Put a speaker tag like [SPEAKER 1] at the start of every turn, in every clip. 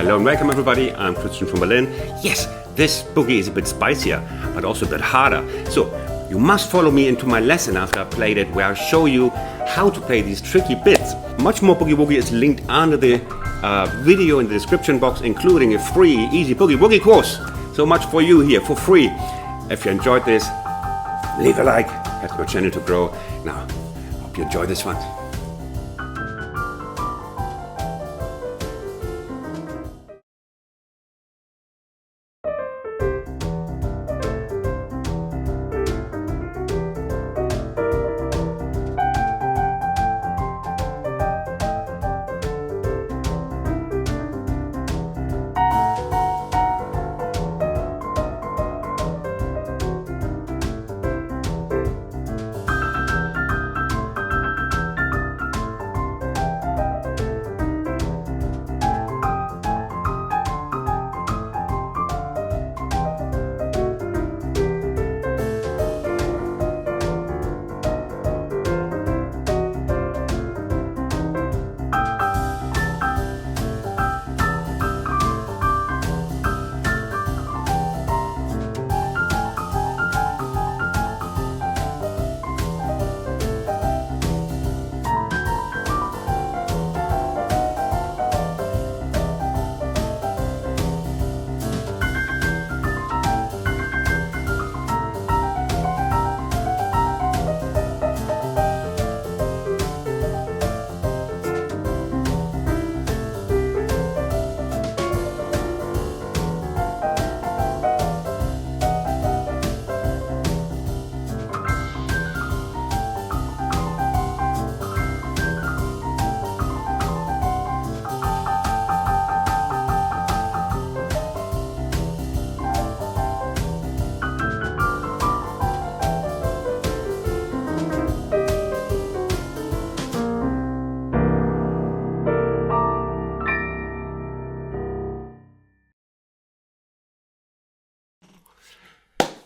[SPEAKER 1] Hello and welcome everybody, I'm Christian from Berlin. Yes, this boogie is a bit spicier, but also a bit harder. So, you must follow me into my lesson after I played it, where I show you how to play these tricky bits. Much more Boogie Woogie is linked under the video in the description box, including a free easy Boogie Woogie course. So much for you here, for free. If you enjoyed this, leave a like, helps my channel to grow. Now, hope you enjoy this one.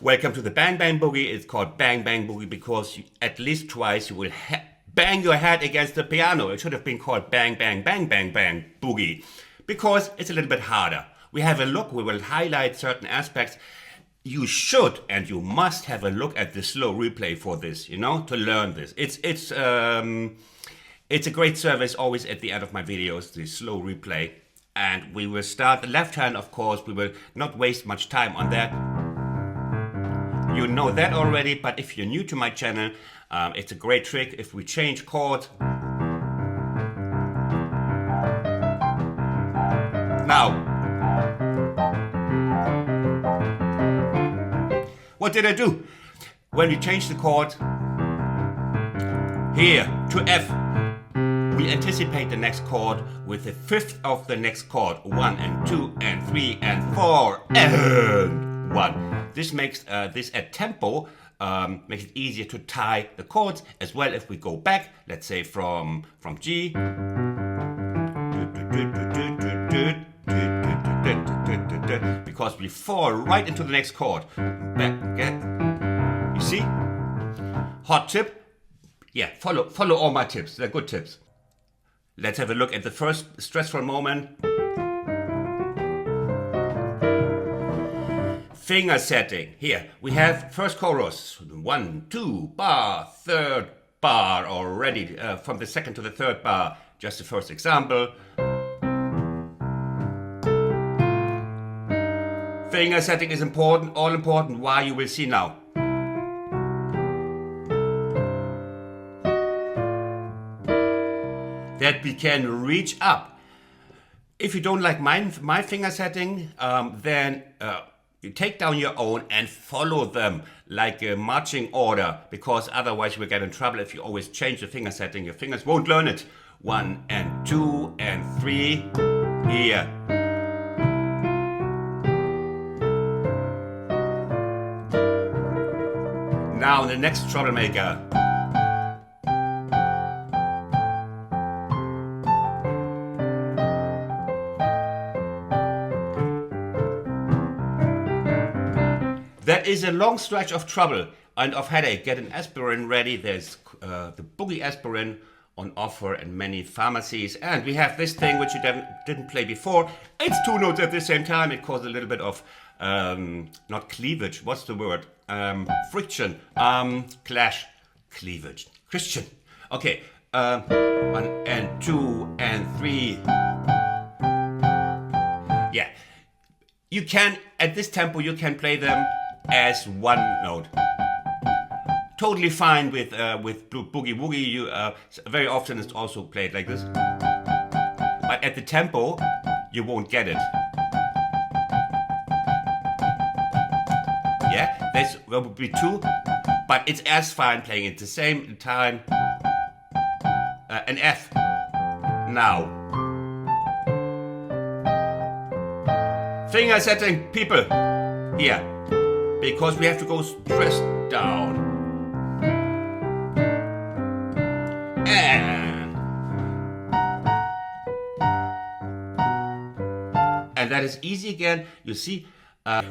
[SPEAKER 1] Welcome to the Bang Bang Boogie. It's called Bang Bang Boogie because at least twice you will bang your head against the piano. It should have been called Bang Bang Bang Bang Bang Boogie because it's a little bit harder. We have a look, we will highlight certain aspects. You should and you must have a look at the slow replay for this, to learn this. It's a great service always at the end of my videos, the slow replay. And we will start the left hand, of course. We will not waste much time on that. You know that already, but if you're new to my channel, it's a great trick if we change chord. Now, what did I do? When we change the chord here to F, we anticipate the next chord with the fifth of the next chord. 1 and 2 and 3 and 4 and 1. This makes this at tempo, makes it easier to tie the chords as well. If we go back, let's say from G, because we fall right into the next chord. Back again. You see? Hot tip. Yeah, follow all my tips. They're good tips. Let's have a look at the first stressful moment. Finger setting. Here we have first chorus, 1, 2 bar, third bar already, from the second to the third bar. Just the first example. Finger setting is important, all important. Why, you will see now. That we can reach up. If you don't like my finger setting, then you take down your own and follow them like a marching order, because otherwise you will get in trouble if you always change the finger setting. Your fingers won't learn it. 1 and 2 and 3 here. Now the next troublemaker. That is a long stretch of trouble and of headache. Get an aspirin ready. There's the Boogie aspirin on offer in many pharmacies. And we have this thing which you didn't play before. It's two notes at the same time. It causes a little bit of, not cleavage, what's the word? Friction, clash, cleavage, Christian. Okay, 1 and 2 and 3. Yeah, you can, at this tempo, you can play them as one note. Totally fine with Boogie Woogie. You very often it's also played like this. But at the tempo, you won't get it. Yeah, there would be 2, but it's as fine playing it the same time. An F. Now. Finger setting, people. Here. Because we have to go stressed down. And that is easy again. You see, 1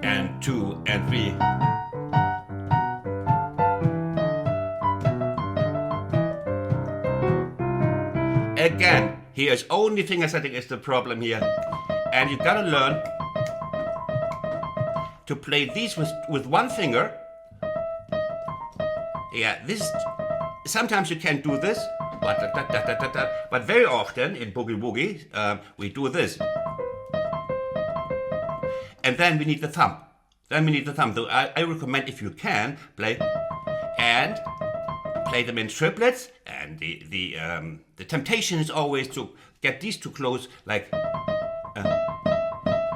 [SPEAKER 1] and 2 and 3. Again, here is only finger setting is the problem here. And you gotta learn to play these with one finger. Yeah, this, sometimes you can do this, but very often in Boogie Woogie, we do this. And then we need the thumb. Though I recommend, if you can, play them in triplets. And the temptation is always to get these too close, like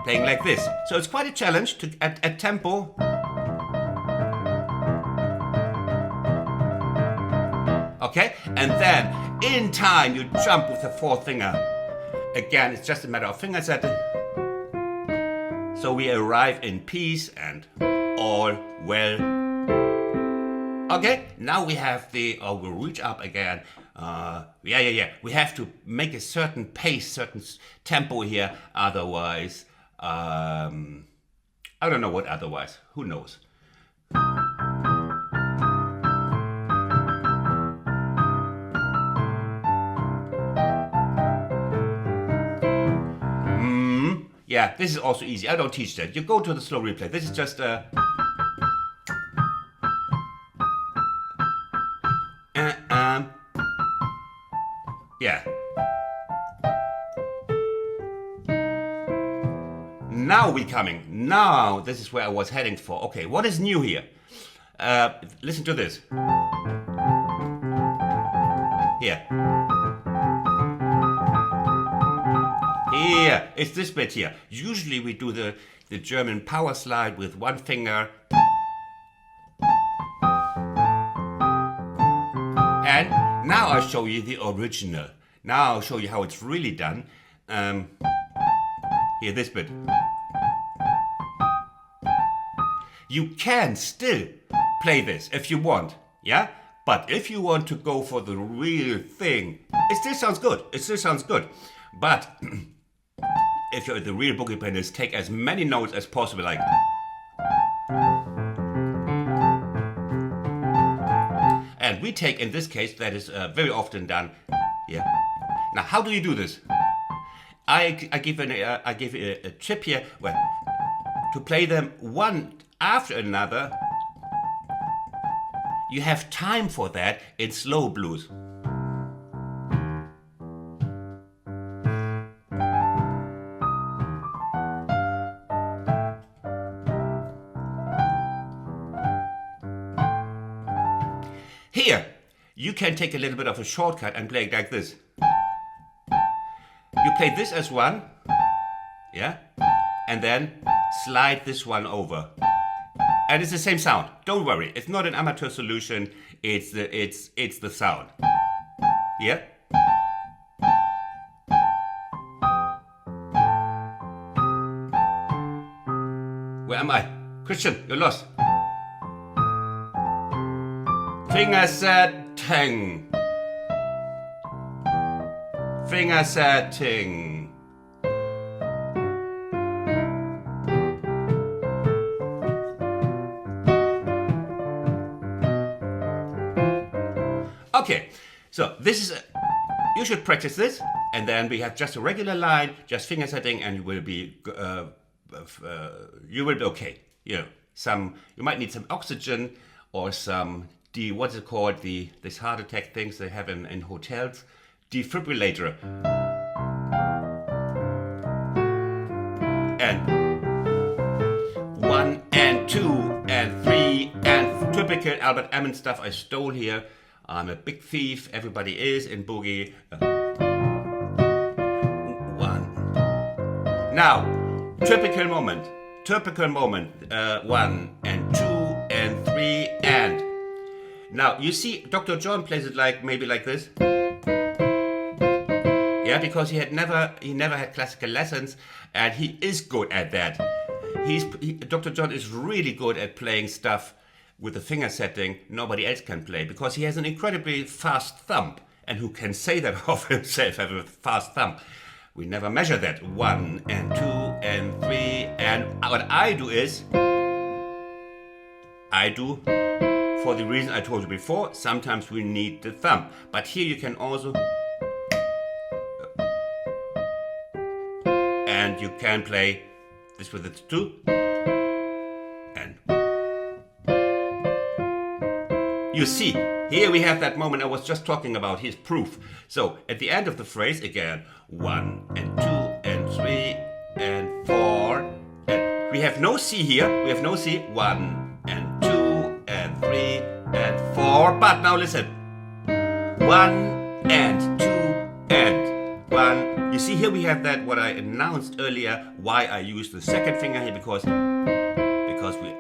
[SPEAKER 1] playing like this. So it's quite a challenge to at tempo. Okay, and then in time you jump with the 4th finger. Again, it's just a matter of finger setting. So we arrive in peace and all well. Okay, now we have we'll reach up again. Yeah. We have to make a certain pace, certain tempo here. Otherwise, I don't know what otherwise. Who knows? Yeah, this is also easy. I don't teach that. You go to the slow replay. This is just yeah. Now we're coming. Now this is where I was heading for. Okay, what is new here? Listen to this. Here. Here, it's this bit here. Usually we do the German power slide with one finger. And now I'll show you the original. Now I'll show you how it's really done. Here, this bit. You can still play this if you want, yeah? But if you want to go for the real thing, it still sounds good. But if you're the real boogie pianist, take as many notes as possible, like. And we take, in this case, that is very often done here. Now, how do you do this? I give a tip here, well, to play them one after another. You have time for that in slow blues. Here, you can take a little bit of a shortcut and play it like this. You play this as one, yeah, and then slide this one over. And it's the same sound. Don't worry, it's not an amateur solution. It's the sound. Yeah. Where am I? Christian, you're lost. Finger setting. Finger setting. Okay, So this is, you should practice this, and then we have just a regular line, just finger setting, and you will be okay. You know, you might need some oxygen or some what's it called, this heart attack things they have in hotels, defibrillator. And 1 and 2 and 3 and typical Albert Hammond stuff I stole here. I'm a big thief, everybody is in boogie. 1. Now, typical moment. 1 and 2 and 3 and. Now, you see, Dr. John plays it maybe like this. Yeah, because he never had classical lessons, and he is good at that. Dr. John is really good at playing stuff with the finger setting nobody else can play, because he has an incredibly fast thumb. And who can say that of himself, have a fast thumb? We never measure that. 1 and 2 and 3 and what I do is, for the reason I told you before, sometimes we need the thumb. But here you can also, and you can play this with it too. And you see, here we have that moment I was just talking about, his proof. So at the end of the phrase again, 1 and 2 and 3 and 4. And we have no C here, we have no C. 1 and 2 and 3 and 4. But now listen, 1 and 2 and 1. You see here we have that, what I announced earlier, why I use the second finger here, because we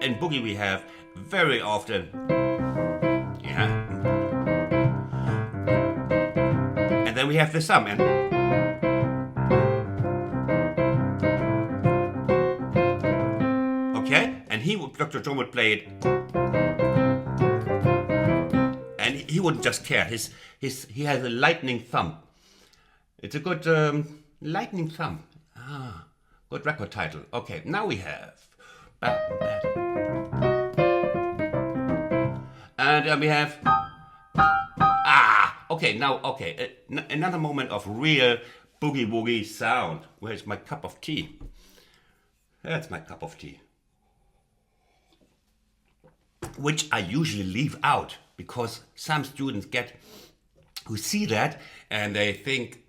[SPEAKER 1] in boogie we have very often, yeah, and then we have the thumb, and okay, and Dr. John would play it, and he wouldn't just care. He has a lightning thumb. It's a good lightning thumb. Good record title. Okay, now we have. And we have. Okay, now, okay. Another moment of real boogie woogie sound. Where's my cup of tea? That's my cup of tea. Which I usually leave out, because some students who see that and they think,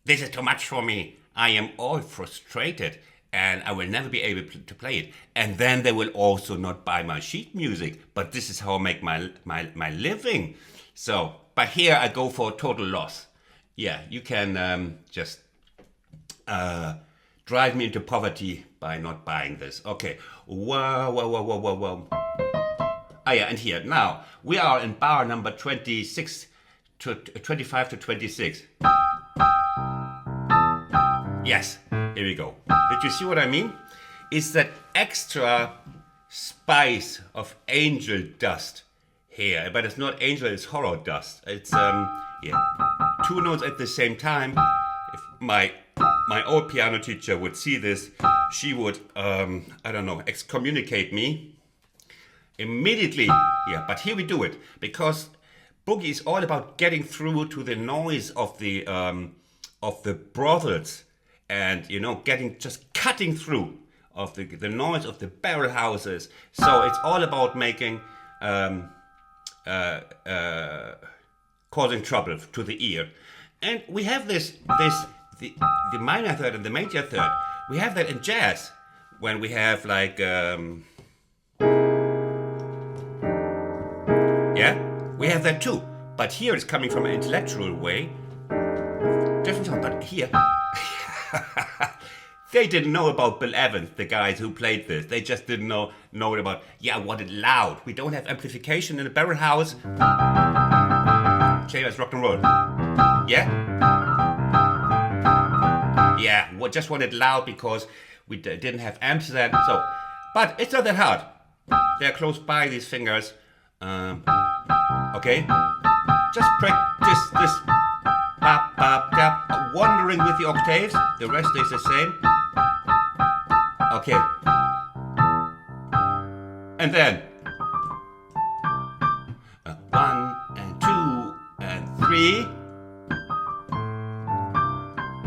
[SPEAKER 1] this is too much for me. I am all frustrated and I will never be able to play it. And then they will also not buy my sheet music. But this is how I make my living. So, but here I go for total loss. Yeah, you can just drive me into poverty by not buying this. Okay. Whoa. Yeah, and here. Now, we are in bar number 25 to 26. Yes, here we go. Did you see what I mean? It's that extra spice of angel dust here. But it's not angel, it's horror dust. It's, yeah, 2 notes at the same time. If my old piano teacher would see this, she would, I don't know, excommunicate me immediately. Yeah, but here we do it. Because boogie is all about getting through to the noise of the brothels. And, you know, cutting through of the noise of the barrel houses. So it's all about making, causing trouble to the ear. And we have the minor third and the major third. We have that in jazz, when we have like, yeah, we have that too. But here it's coming from an intellectual way. Different song, but here, they didn't know about Bill Evans, the guys who played this. They just didn't know about, what it loud. We don't have amplification in a barrel house. Same as rock and roll. Yeah? Yeah, we just wanted loud because we didn't have amps then. So, but it's not that hard. They're close by, these fingers. Okay? Just practice this. Bop, bop, tap. Wandering with the octaves. The rest is the same. Okay. And then 1 and 2 and 3 3.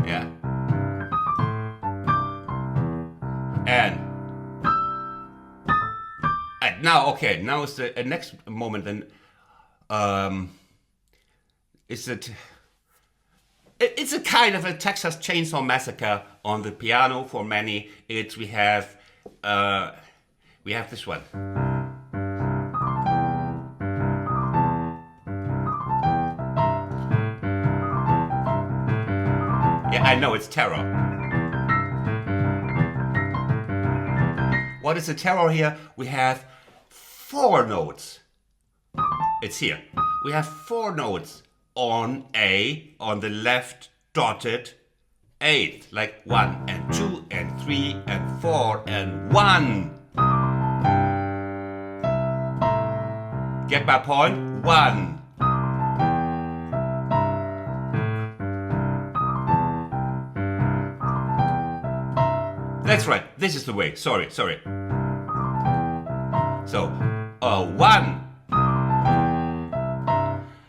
[SPEAKER 1] Yeah. And now, okay, now is the next moment. Then, it's a kind of a Texas Chainsaw Massacre on the piano for many. We have this one. Yeah, I know it's terror. What is the terror here? We have 4 notes. It's here. We have 4 notes on A, on the left dotted 8, like 1 and 2 and 3 and 4 and 1. Get my point? 1. That's right. This is the way. Sorry. So, 1.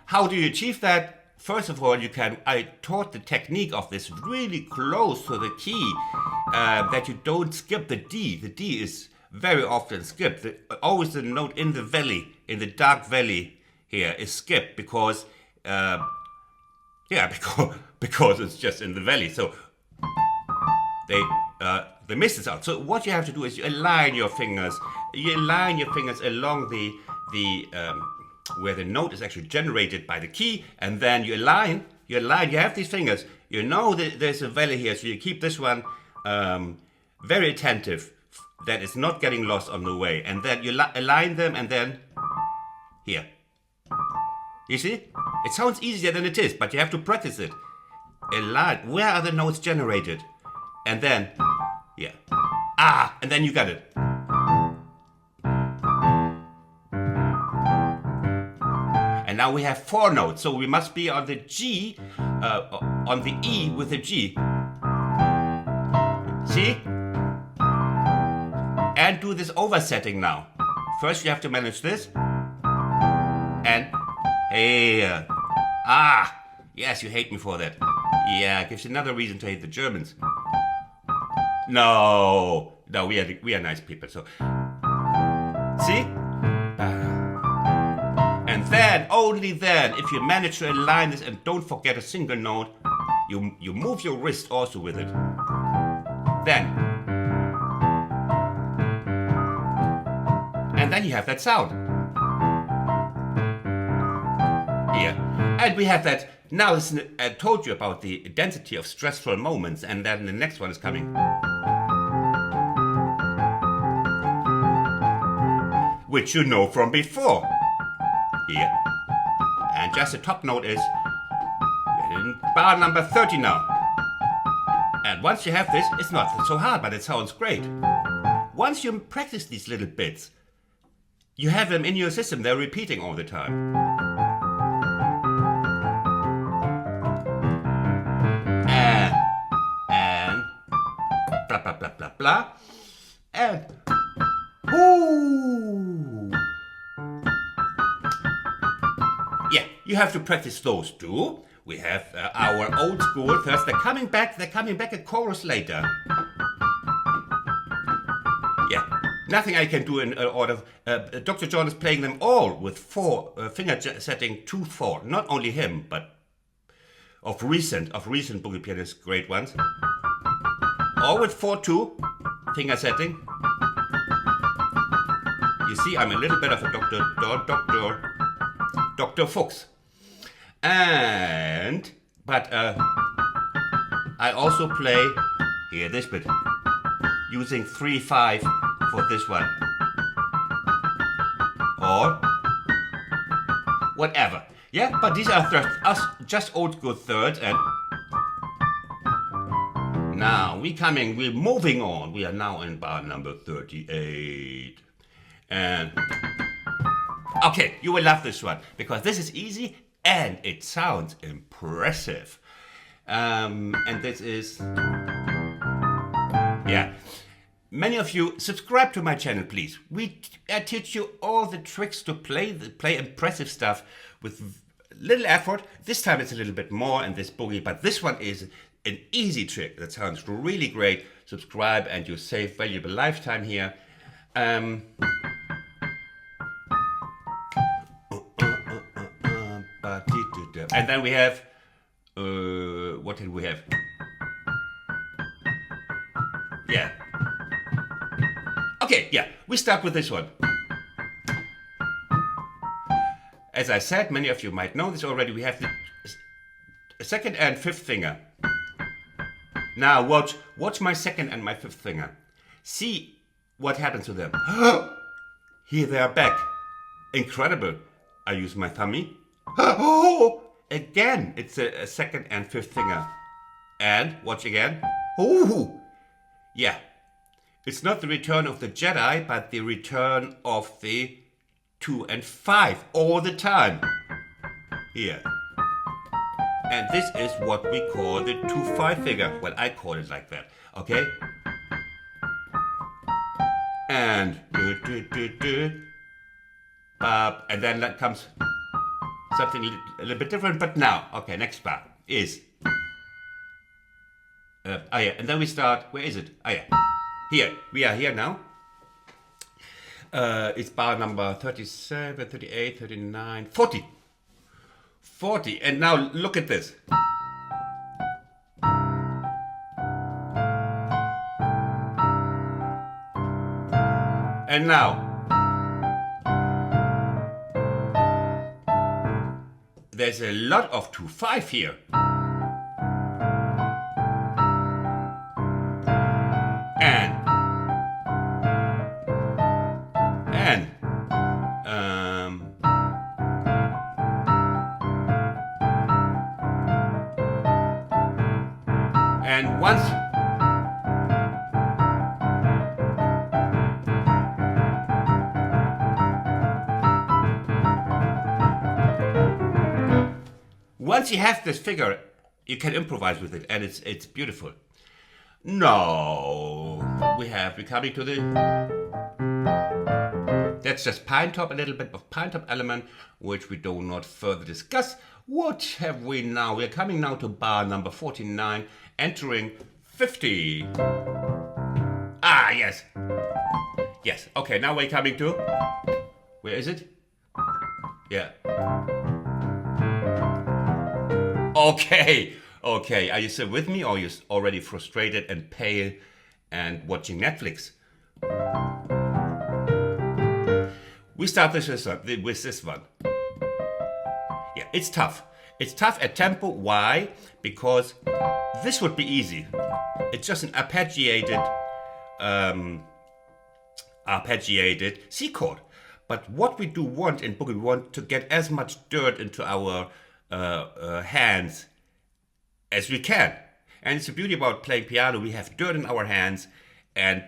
[SPEAKER 1] How do you achieve that? First of all, I taught the technique of this really close to the key, that you don't skip the D. The D is very often skipped. Always the note in the valley, in the dark valley here is skipped because it's just in the valley. So they miss this out. So what you have to do is you align your fingers. You align your fingers along the where the note is actually generated by the key, and then you align. You have these fingers. You know that there's a valley here, so you keep this one very attentive, that it's not getting lost on the way, and then you align them, and then here. You see? It sounds easier than it is, but you have to practice it. Align. Where are the notes generated? And then, yeah. And then you got it. And now we have 4 notes, so we must be on the G, on the E with the G. See? And do this oversetting now. First you have to manage this. And, hey, yes, you hate me for that. Yeah, it gives you another reason to hate the Germans. No, we are nice people, so. See? And then, only then, if you manage to align this and don't forget a single note, you move your wrist also with it. Then. And then you have that sound. Here. And we have that. Now, I told you about the density of stressful moments, and then the next one is coming. Which you know from before. Here. And just the top note is in bar number 30 now. And once you have this, it's not so hard, but it sounds great. Once you practice these little bits, you have them in your system, they're repeating all the time. And blah blah blah blah blah. And ooh. Yeah, you have to practice those too. We have our old school first. They're coming back a chorus later. Yeah, nothing I can do in order. Dr. John is playing them all with 4 finger setting 2/4. Not only him, but of recent boogie pianists, great ones. All with 4/2 finger setting. You see, I'm a little bit of a Dr. Fuchs. But I also play here this bit using 3/5 for this one, or whatever. Yeah, but these are just old school thirds, and now we're moving on. We are now in bar number 38, and okay, you will love this one because this is easy. And it sounds impressive. And this is, yeah. Many of you subscribe to my channel, please. I teach you all the tricks to play impressive stuff with little effort. This time it's a little bit more in this boogie, but this one is an easy trick that sounds really great. Subscribe and you save valuable lifetime here. And then we have, what did we have? Yeah. Okay, yeah, we start with this one. As I said, many of you might know this already, we have the second and fifth finger. Now watch my second and my fifth finger. See what happens to them. Here they are back. Incredible. I use my thummy. Again, it's a second and fifth finger. And watch again. Yeah. It's not the return of the Jedi, but the return of the 2 and 5 all the time. Here. And this is what we call the 2-5 figure. Well, I call it like that. Okay? And and then that comes something a little bit different. But now, okay, next bar is yeah, and then we start. Where is it? Yeah, here we are here now. It's bar number 37, 38, 39, 40. 40. And now look at this. And now there's a lot of 2-5 here. And once you have this figure, you can improvise with it, and it's beautiful. No, we're coming to the. That's just pine top, a little bit of pine top element, which we do not further discuss. What have we now? We're coming now to bar number 49, entering 50. Ah, yes. Yes, okay, now we're coming to. Where is it? Yeah. Okay, okay. Are you still with me, or are you already frustrated and pale and watching Netflix? We start this with this one. Yeah, it's tough. It's tough at tempo. Why? Because this would be easy. It's just an arpeggiated C chord. But what we do want in boogie, we want to get as much dirt into our hands as we can. And it's the beauty about playing piano. We have dirt in our hands and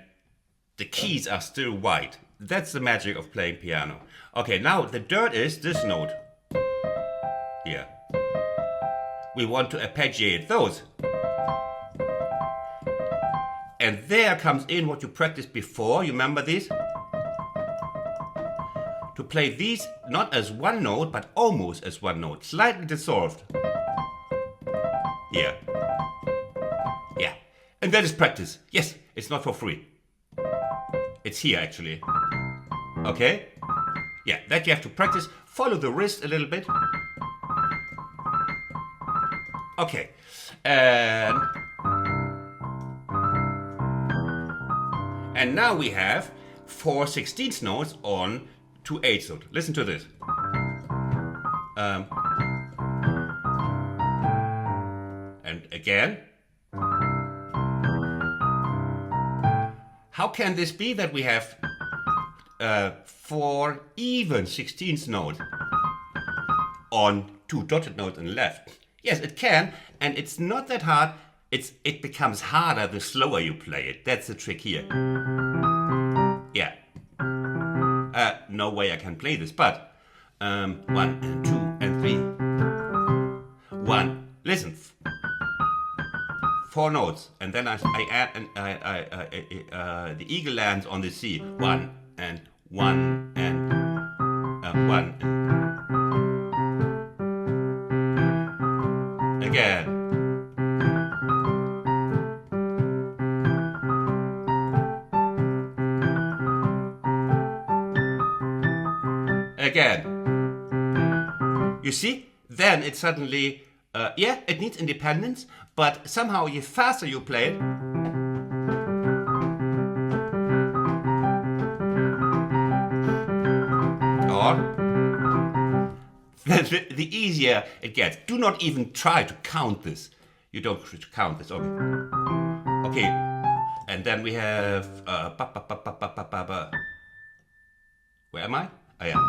[SPEAKER 1] the keys are still white. That's the magic of playing piano. Okay, now the dirt is this note. Here. We want to arpeggiate those. And there comes in what you practiced before. You remember these? To play these not as one note, but almost as one note. Slightly dissolved. Here. Yeah. And that is practice. Yes, it's not for free. It's here actually. Okay? Yeah, that you have to practice. Follow the wrist a little bit. Okay. And now we have 4 16th notes on 2 8th notes. Listen to this. And again. How can this be that we have 4 even 16th notes on 2 dotted notes on the left? Yes, it can, and it's not that hard. It becomes harder the slower you play it. That's the trick here. Yeah. No way I can play this, but 1 and 2 and 3. 1. Listen. 4 notes, and then I add the eagle lands on the C. 1 and 1 and 1. Again. Again. You see? Then it suddenly, yeah, it needs independence, but somehow the faster you play it, the easier it gets. Do not even try to count this. You don't count this. Okay. Okay. And then we have. Where am I? Oh yeah.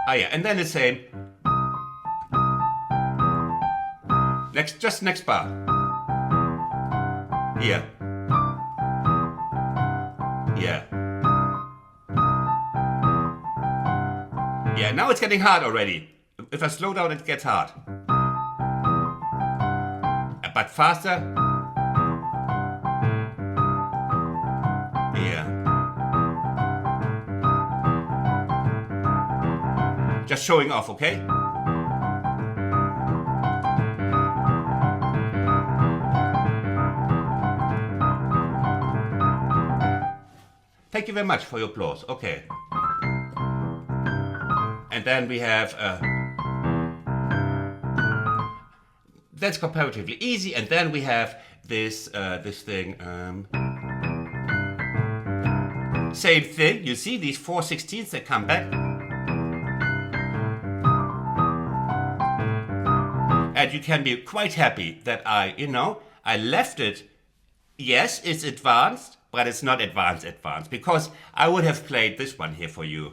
[SPEAKER 1] Oh yeah. And then the same. Just next bar. Here. Yeah. Yeah, now it's getting hard already. If I slow down, it gets hard. But faster. Yeah. Just showing off, okay? Thank you very much for your applause. Okay. And then we have, that's comparatively easy. And then we have this thing, same thing. You see these 4/16ths that come back. And you can be quite happy that I left it. Yes, it's advanced, but it's not advanced, because I would have played this one here for you.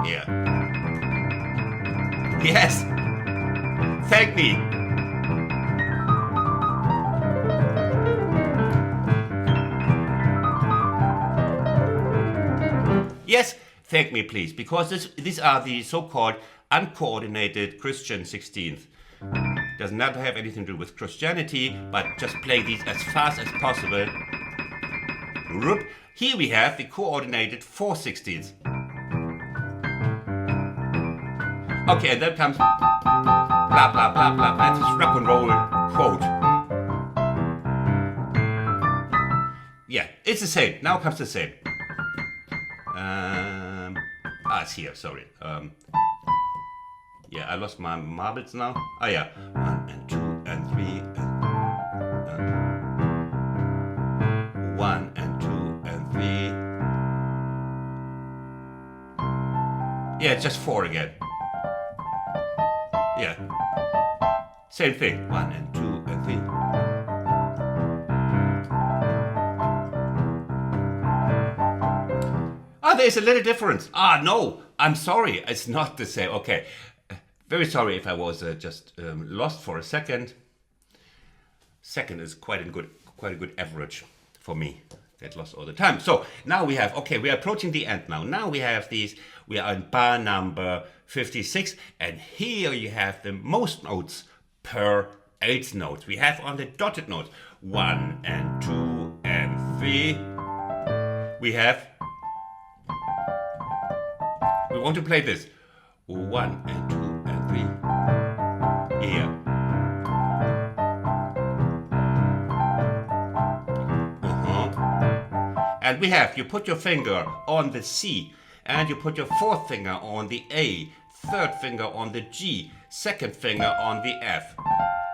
[SPEAKER 1] Here. Yes. Thank me. Yes, thank me please, because these are the so-called uncoordinated Christian 16th. Does not have anything to do with Christianity, but just play these as fast as possible. Here we have the coordinated 4/16ths. Okay, and then comes blah blah blah blah. That's this rock and roll quote. Yeah, it's the same. Now comes the same. It's here. Sorry. Yeah, I lost my marbles now. Oh yeah, 1 and 2 and 3 and 1 and 2 and 3. Yeah, just 4 again. Yeah. Same thing. 1 and 2 and 3. There's a little difference. No. I'm sorry. It's not the same. Okay. Very sorry if I was just lost for a second. Second is quite a good average for me. Get lost all the time. So now we have, we are approaching the end now. Now we have these, we are in bar number 56, and here you have the most notes per 8 notes. We have on the dotted notes 1 and 2 and 3. We want to play this 1 and 2 and 3 here. And we have, you put your finger on the C, and you put your 4th finger on the A, 3rd finger on the G, 2nd finger on the F.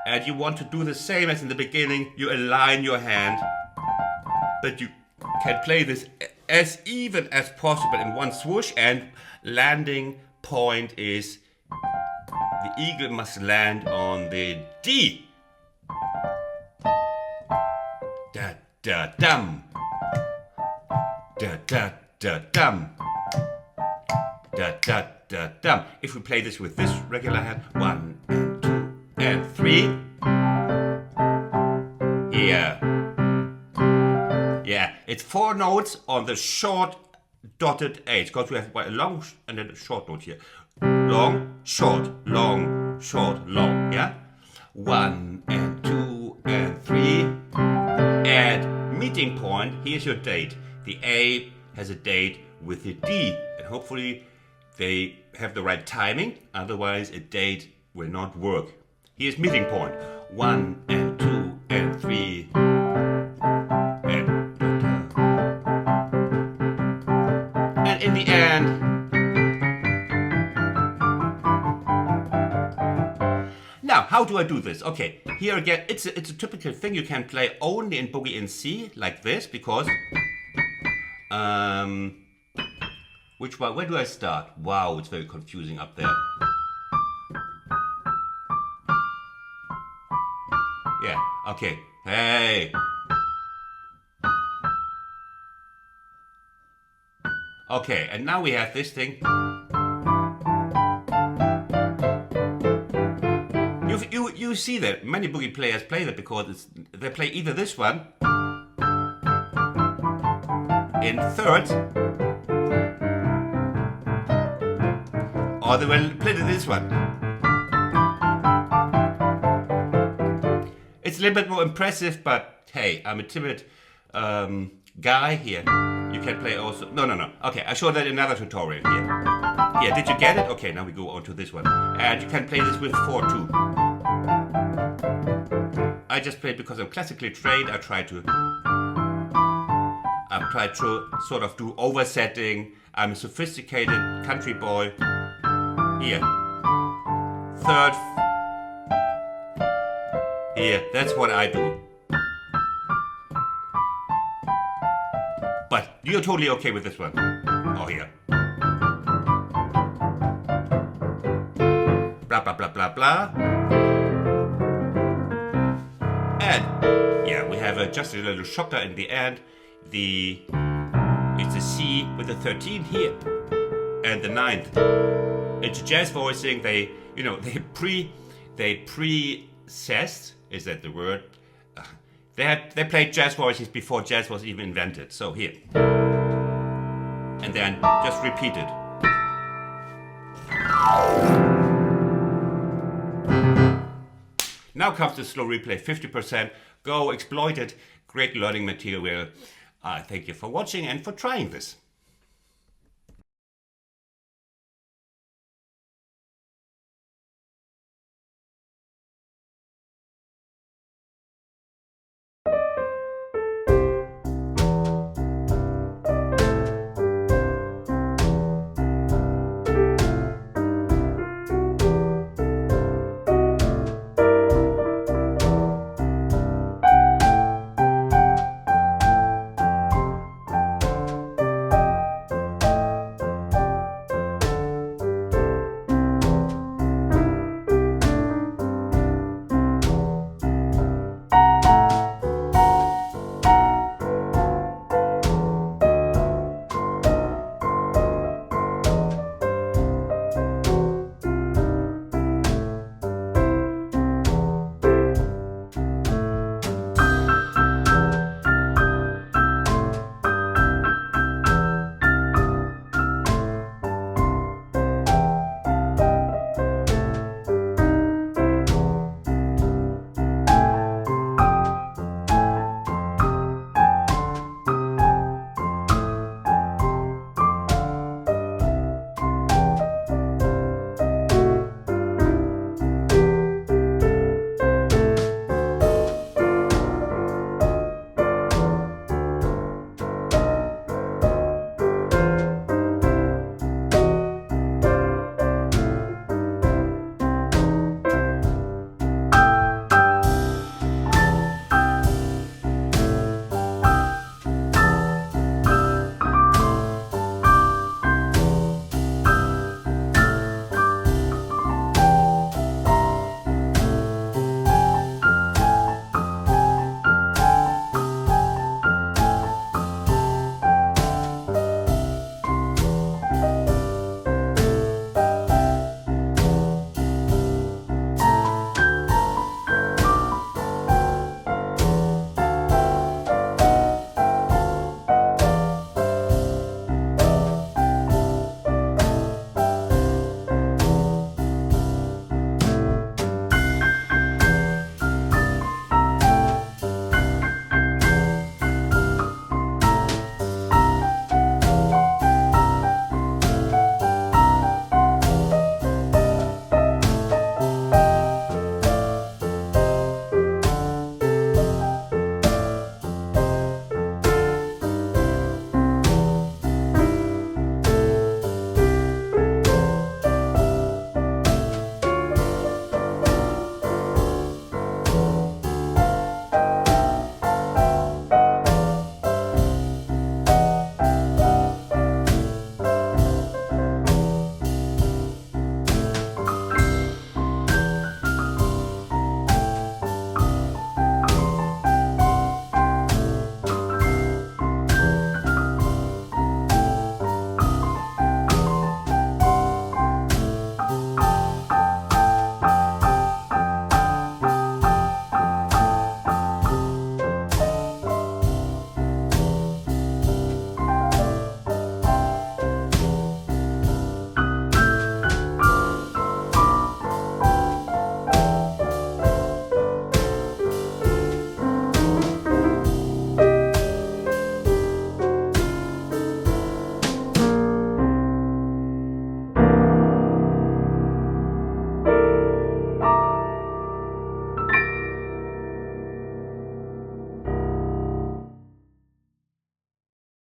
[SPEAKER 1] And you want to do the same as in the beginning. You align your hand, but you can play this as even as possible in one swoosh, and landing point is the eagle must land on the D. Da da dum. Da da da dum. Da da da dum. If we play this with this regular hand, 1 and 2 and 3. Yeah, it's 4 notes on the short dotted 8, because we have a long and then a short note here. Long, short, long, short, long, yeah? 1 and 2 and 3. At meeting point, here's your date. The A has a date with the D, and hopefully They have the right timing, otherwise a date will not work. Here's meeting point. 1 and 2 and 3 and in the end. Now, how do I do this? Okay, here again, it's a typical thing you can play only in Boogie in C, like this, because which one? Where do I start? Wow, it's very confusing up there. Yeah, okay. Hey. Okay, and now we have this thing. You see that many Boogie players play that because they play either this one in third, or they will play this one. It's a little bit more impressive, but hey, I'm a timid guy here. You can play also. No. Okay, I showed that in another tutorial here. Yeah, did you get it? Okay, now we go on to this one. And you can play this with 4 too. I just played because I'm classically trained. I try to sort of do oversetting. I'm a sophisticated country boy. Here. Third. Here, that's what I do. But you're totally okay with this one. Oh, here. Blah, blah, blah, blah, blah. And, yeah, we have just a little shocker in the end. It's a C with a 13 here. And the 9th. It's jazz voicing. They pre-cessed, is that the word? They played jazz voices before jazz was even invented. So here. And then just repeat it. Now comes the slow replay, 50%. Go exploit it. Great learning material. Thank you for watching and for trying this.